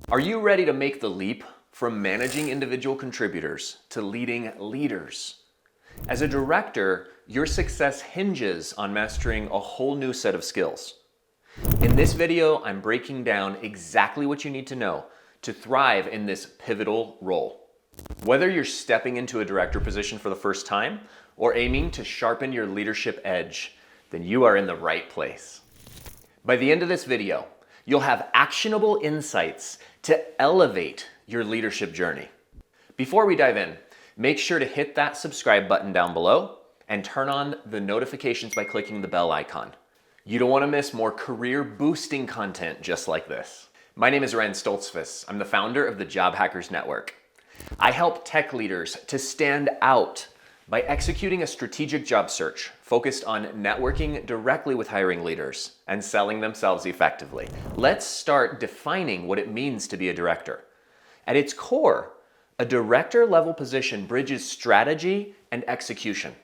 Are you ready to make the leap from managing individual contributors to leading leaders? As a director, your success hinges on mastering a whole new set of skills. In this video, I'm breaking down exactly what you need to know to thrive in this pivotal role. Whether you're stepping into a director position for the first time or aiming to sharpen your leadership edge, then you are in the right place. By the end of this video, you'll have actionable insights to elevate your leadership journey. Before we dive in, make sure to hit that subscribe button down below and turn on the notifications by clicking the bell icon. You don't want to miss more career-boosting content just like this. My name is Stoltzfus. I'm the founder of the Job Hackers Network. I help tech leaders to stand out by executing a strategic job search focused on networking directly with hiring leaders and selling themselves effectively. Let's start defining what it means to be a director. At its core, a director-level position bridges strategy and execution.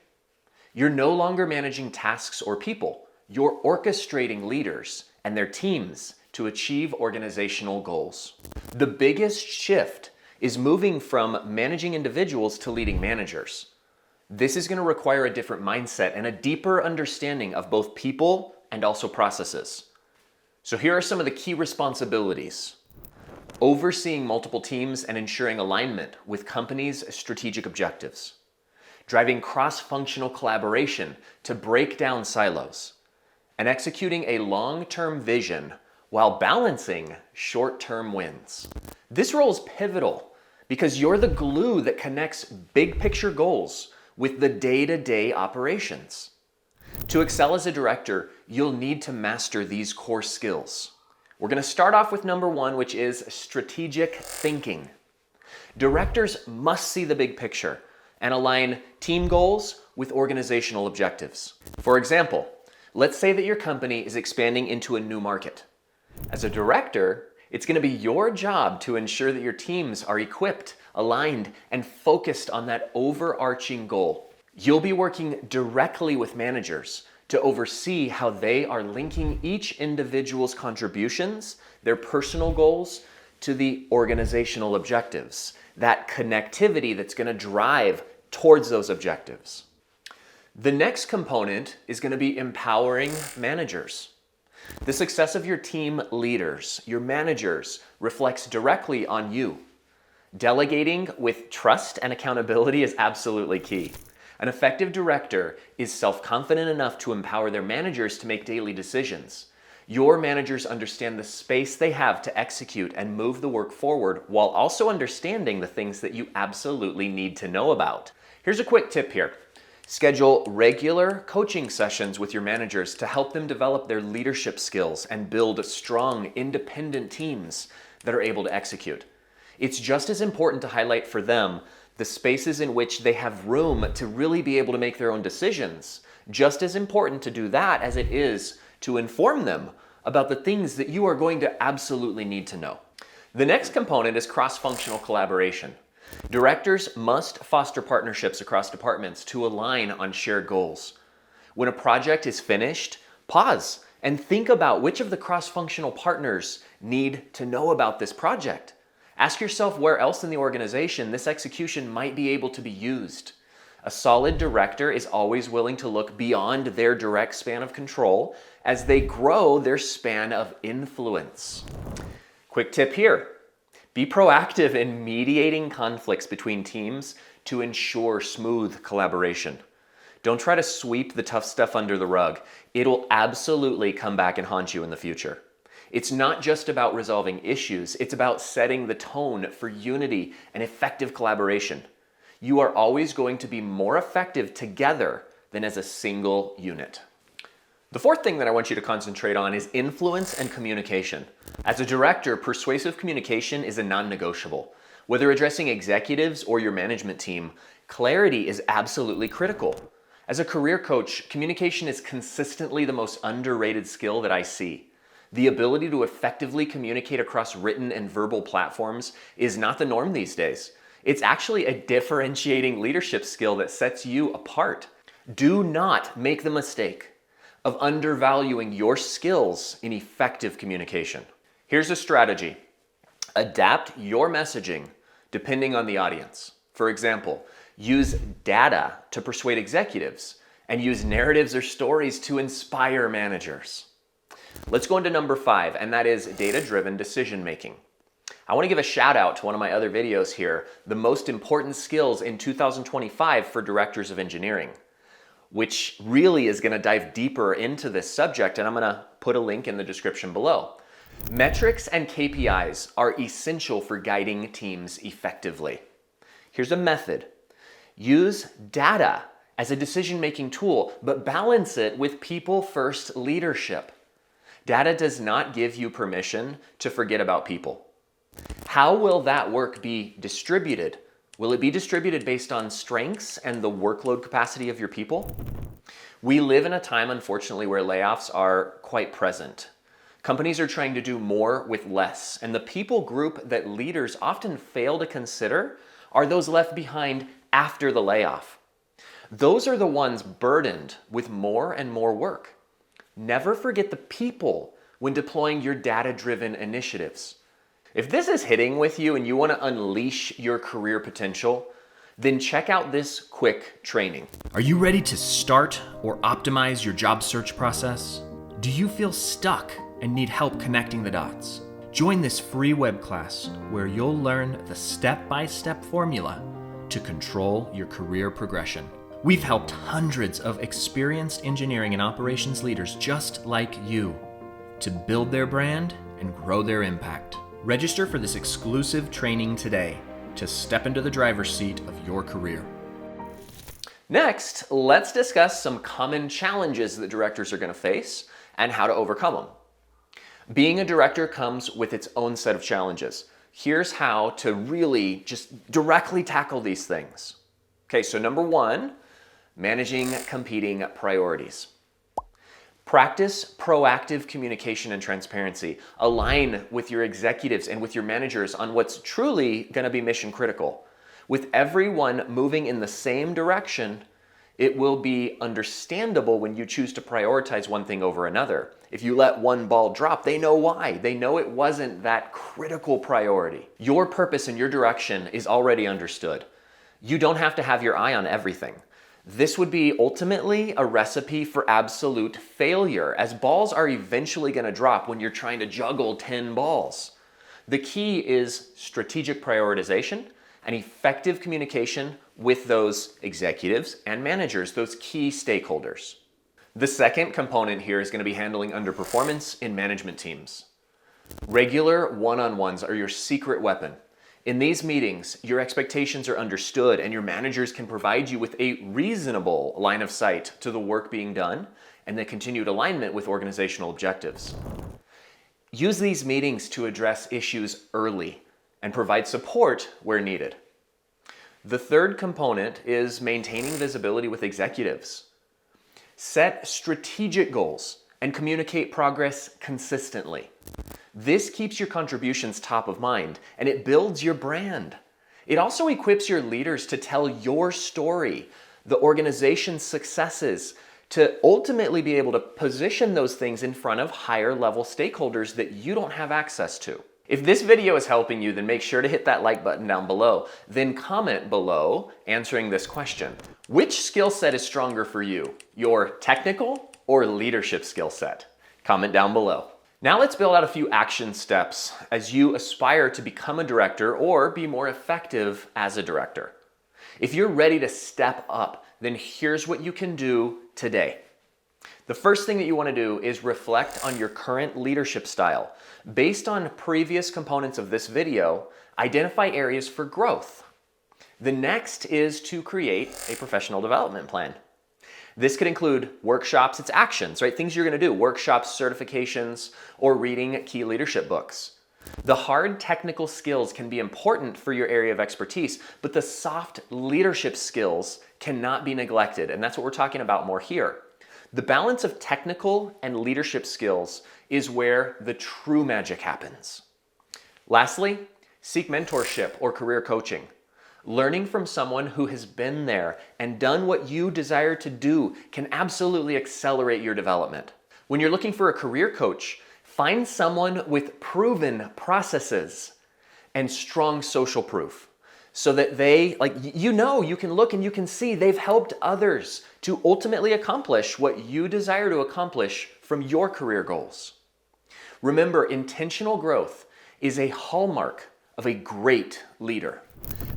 You're no longer managing tasks or people. You're orchestrating leaders and their teams to achieve organizational goals. The biggest shift is moving from managing individuals to leading managers. This is going to require a different mindset and a deeper understanding of both people and also processes. So here are some of the key responsibilities. Overseeing multiple teams and ensuring alignment with companies' strategic objectives. Driving cross-functional collaboration to break down silos. And executing a long-term vision while balancing short-term wins. This role is pivotal because you're the glue that connects big picture goals with the day-to-day operations. To excel as a director, you'll need to master these core skills. We're going to start off with number one, which is strategic thinking. Directors must see the big picture and align team goals with organizational objectives. For example, let's say that your company is expanding into a new market. As a director, it's going to be your job to ensure that your teams are equipped, aligned, and focused on that overarching goal. You'll be working directly with managers to oversee how they are linking each individual's contributions, their personal goals, to the organizational objectives. That connectivity that's going to drive towards those objectives. The next component is going to be empowering managers. The success of your team leaders, your managers, reflects directly on you. Delegating with trust and accountability is absolutely key. An effective director is self-confident enough to empower their managers to make daily decisions. Your managers understand the space they have to execute and move the work forward while also understanding the things that you absolutely need to know about. Here's a quick tip here. Schedule regular coaching sessions with your managers to help them develop their leadership skills and build strong, independent teams that are able to execute. It's just as important to highlight for them the spaces in which they have room to really be able to make their own decisions. Just as important to do that as it is to inform them about the things that you are going to absolutely need to know. The next component is cross-functional collaboration. Directors must foster partnerships across departments to align on shared goals. When a project is finished, pause and think about which of the cross-functional partners need to know about this project. Ask yourself where else in the organization this execution might be able to be used. A solid director is always willing to look beyond their direct span of control as they grow their span of influence. Quick tip here. Be proactive in mediating conflicts between teams to ensure smooth collaboration. Don't try to sweep the tough stuff under the rug. It'll absolutely come back and haunt you in the future. It's not just about resolving issues, it's about setting the tone for unity and effective collaboration. You are always going to be more effective together than as a single unit. The fourth thing that I want you to concentrate on is influence and communication. As a director, persuasive communication is a non-negotiable. Whether addressing executives or your management team, clarity is absolutely critical. As a career coach, communication is consistently the most underrated skill that I see. The ability to effectively communicate across written and verbal platforms is not the norm these days. It's actually a differentiating leadership skill that sets you apart. Do not make the mistake of undervaluing your skills in effective communication. Here's a strategy. Adapt your messaging depending on the audience. For example, use data to persuade executives and use narratives or stories to inspire managers. Let's go into number 5, and that is data-driven decision-making. I want to give a shout out to one of my other videos here, the most important skills in 2025 for directors of engineering, which really is going to dive deeper into this subject, and I'm going to put a link in the description below. Metrics and KPIs are essential for guiding teams effectively. Here's a method. Use data as a decision-making tool, but balance it with people-first leadership. Data does not give you permission to forget about people. How will that work be distributed? Will it be distributed based on strengths and the workload capacity of your people? We live in a time, unfortunately, where layoffs are quite present. Companies are trying to do more with less, and the people group that leaders often fail to consider are those left behind after the layoff. Those are the ones burdened with more and more work. Never forget the people when deploying your data-driven initiatives. If this is hitting with you and you want to unleash your career potential, then check out this quick training. Are you ready to start or optimize your job search process? Do you feel stuck and need help connecting the dots? Join this free web class where you'll learn the step-by-step formula to control your career progression. We've helped hundreds of experienced engineering and operations leaders just like you to build their brand and grow their impact. Register for this exclusive training today to step into the driver's seat of your career. Next, let's discuss some common challenges that directors are going to face and how to overcome them. Being a director comes with its own set of challenges. Here's how to really just directly tackle these things. Okay, so number 1, managing competing priorities. Practice proactive communication and transparency. Align with your executives and with your managers on what's truly going to be mission critical. With everyone moving in the same direction, it will be understandable when you choose to prioritize one thing over another. If you let one ball drop, they know why. They know it wasn't that critical priority. Your purpose and your direction is already understood. You don't have to have your eye on everything. This would be ultimately a recipe for absolute failure, as balls are eventually going to drop when you're trying to juggle 10 balls. The key is strategic prioritization and effective communication with those executives and managers, those key stakeholders. The second component here is going to be handling underperformance in management teams. Regular one-on-ones are your secret weapon. In these meetings, your expectations are understood and your managers can provide you with a reasonable line of sight to the work being done and the continued alignment with organizational objectives. Use these meetings to address issues early and provide support where needed. The third component is maintaining visibility with executives. Set strategic goals and communicate progress consistently. This keeps your contributions top of mind and it builds your brand. It also equips your leaders to tell your story, the organization's successes, to ultimately be able to position those things in front of higher level stakeholders that you don't have access to. If this video is helping you, then make sure to hit that like button down below. Then comment below answering this question. Which skill set is stronger for you? Your technical or leadership skill set? Comment down below. Now let's build out a few action steps as you aspire to become a director or be more effective as a director. If you're ready to step up, then here's what you can do today. The first thing that you want to do is reflect on your current leadership style. Based on previous components of this video, identify areas for growth. The next is to create a professional development plan. This could include workshops, it's actions, right? Things you're going to do, workshops, certifications, or reading key leadership books. The hard technical skills can be important for your area of expertise, but the soft leadership skills cannot be neglected, and that's what we're talking about more here. The balance of technical and leadership skills is where the true magic happens. Lastly, seek mentorship or career coaching. Learning from someone who has been there and done what you desire to do can absolutely accelerate your development. When you're looking for a career coach, find someone with proven processes and strong social proof so that they, you can look and you can see they've helped others to ultimately accomplish what you desire to accomplish from your career goals. Remember, intentional growth is a hallmark of a great leader.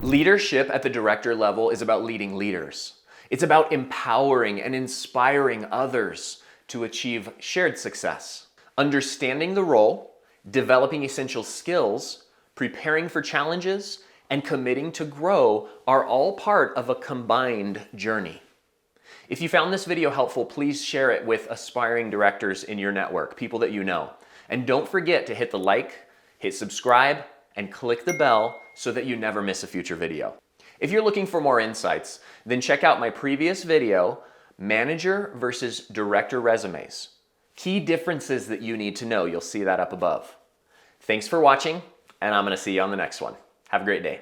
Leadership at the director level is about leading leaders. It's about empowering and inspiring others to achieve shared success. Understanding the role, developing essential skills, preparing for challenges, and committing to grow are all part of a combined journey. If you found this video helpful, please share it with aspiring directors in your network, people that you know. And don't forget to hit the like, hit subscribe, and click the bell so that you never miss a future video. If you're looking for more insights, then check out my previous video, Manager versus Director Resumes. Key differences that you need to know. You'll see that up above. Thanks for watching, and I'm going to see you on the next one. Have a great day.